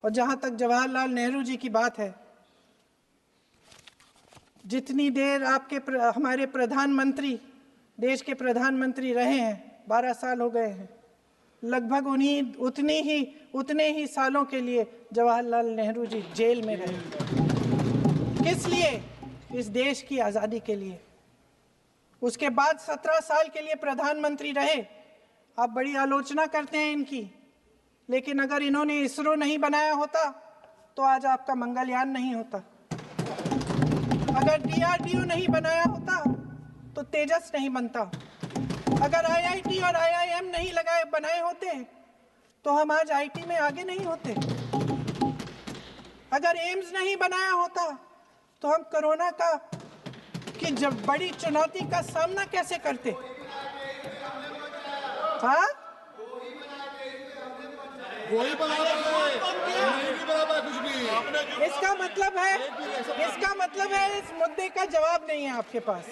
और जहाँ तक जवाहरलाल नेहरू जी की बात है, जितनी देर हमारे प्रधानमंत्री देश के प्रधानमंत्री रहे हैं, 12 साल हो गए हैं, लगभग उतने ही सालों के लिए जवाहरलाल नेहरू जी जेल में रहे। किस लिए? इस देश की आज़ादी के लिए। उसके बाद 17 साल के लिए प्रधानमंत्री रहे। आप बड़ी आलोचना करते हैं इनकी, लेकिन अगर इन्होंने इसरो नहीं बनाया होता तो आज आपका मंगलयान नहीं होता। अगर DRDO नहीं बनाया होता तो तेजस नहीं बनता। अगर IIT और IIM नहीं बनाए होते तो हम आज IT में आगे नहीं होते। अगर एम्स नहीं बनाया होता तो हम कोरोना की जब बड़ी चुनौती का सामना कैसे करते? हाँ, इसका मतलब है इस मुद्दे का जवाब नहीं है आपके पास।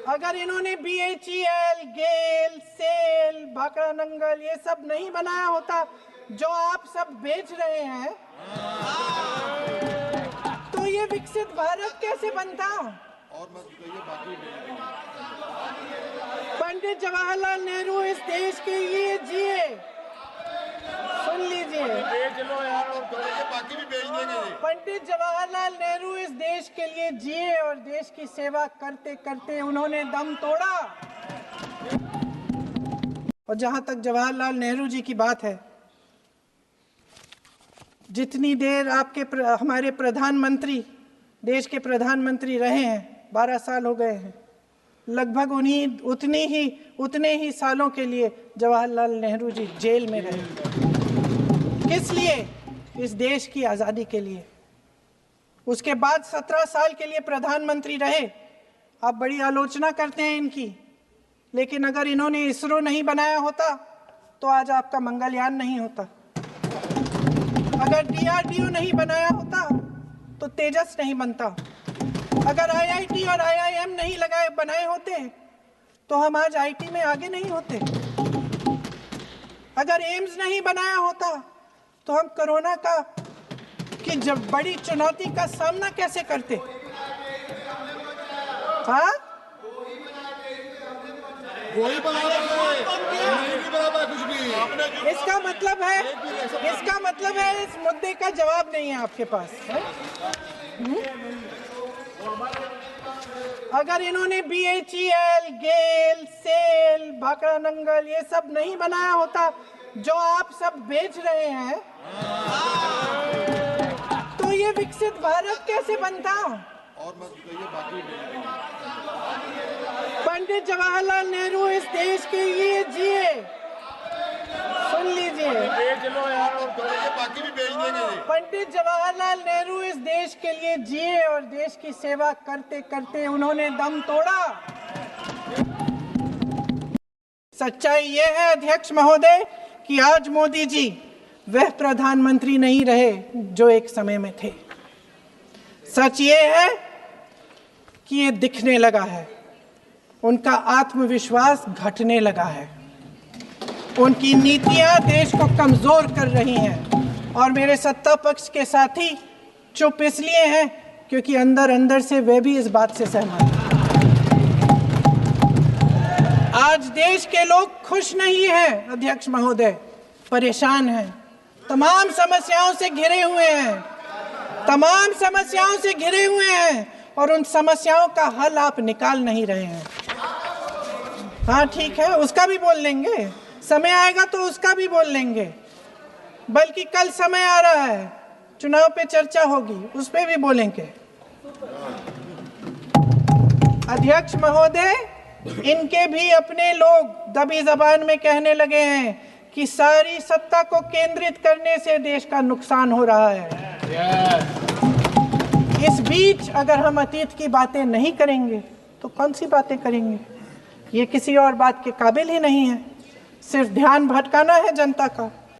अगर इन्होंने BHEL, गेल, सेल, भाखड़ा नंगल ये सब नहीं बनाया होता जो आप सब बेच रहे हैं, तो ये विकसित भारत कैसे बनता? पंडित जवाहरलाल नेहरू इस देश के लिए जिए। सुन लीजिए, पंडित जवाहरलाल नेहरू इस देश के लिए जिए और देश की सेवा करते करते उन्होंने दम तोड़ा। और जहां तक जवाहरलाल नेहरू जी की बात है, जितनी देर हमारे प्रधानमंत्री देश के प्रधानमंत्री रहे हैं, 12 साल हो गए हैं, लगभग उतने ही सालों के लिए जवाहरलाल नेहरू जी जेल में रहे। किस लिए? इस देश की आज़ादी के लिए। उसके बाद 17 साल के लिए प्रधानमंत्री रहे। आप बड़ी आलोचना करते हैं इनकी, लेकिन अगर इन्होंने इसरो नहीं बनाया होता तो आज आपका मंगलयान नहीं होता। अगर DRDO नहीं बनाया होता तो तेजस नहीं बनता। अगर IIT और IIM नहीं बनाए होते तो हम आज IT में आगे नहीं होते। अगर एम्स नहीं बनाया होता तो हम कोरोना की जब बड़ी चुनौती का सामना कैसे करते? हाँ, इसका मतलब है इस मुद्दे का जवाब नहीं है आपके पास। अगर इन्होंने BHEL, गेल, सेल, भाखड़ा नंगल ये सब नहीं बनाया होता जो आप सब बेच रहे हैं, तो ये विकसित भारत कैसे बनता? पंडित जवाहरलाल नेहरू इस देश के लिए जिए। सुन लीजिए, पंडित जवाहरलाल नेहरू इस देश के लिए जिए और देश की सेवा करते करते उन्होंने दम तोड़ा। सच्चाई ये है अध्यक्ष महोदय कि आज मोदी जी वह प्रधानमंत्री नहीं रहे जो एक समय में थे। सच ये है कि ये दिखने लगा है, उनका आत्मविश्वास घटने लगा है, उनकी नीतियां देश को कमजोर कर रही हैं। और मेरे सत्ता पक्ष के साथी चुप इसलिए हैं क्योंकि अंदर अंदर से वे भी इस बात से सहमत हैं। आज देश के लोग खुश नहीं हैं अध्यक्ष महोदय, परेशान हैं, तमाम समस्याओं से घिरे हुए हैं और उन समस्याओं का हल आप निकाल नहीं रहे हैं। हाँ ठीक है, उसका भी बोल लेंगे, समय आएगा तो उसका भी बोल लेंगे, बल्कि कल समय आ रहा है, चुनाव पे चर्चा होगी, उस पे भी बोलेंगे। अध्यक्ष महोदय, इनके भी अपने लोग दबी जबान में कहने लगे हैं कि सारी सत्ता को केंद्रित करने से देश का नुकसान हो रहा है। इस बीच अगर हम अतीत की बातें नहीं करेंगे तो कौन सी बातें करेंगे? ये किसी और बात के काबिल ही नहीं है, सिर्फ ध्यान भटकाना है जनता का।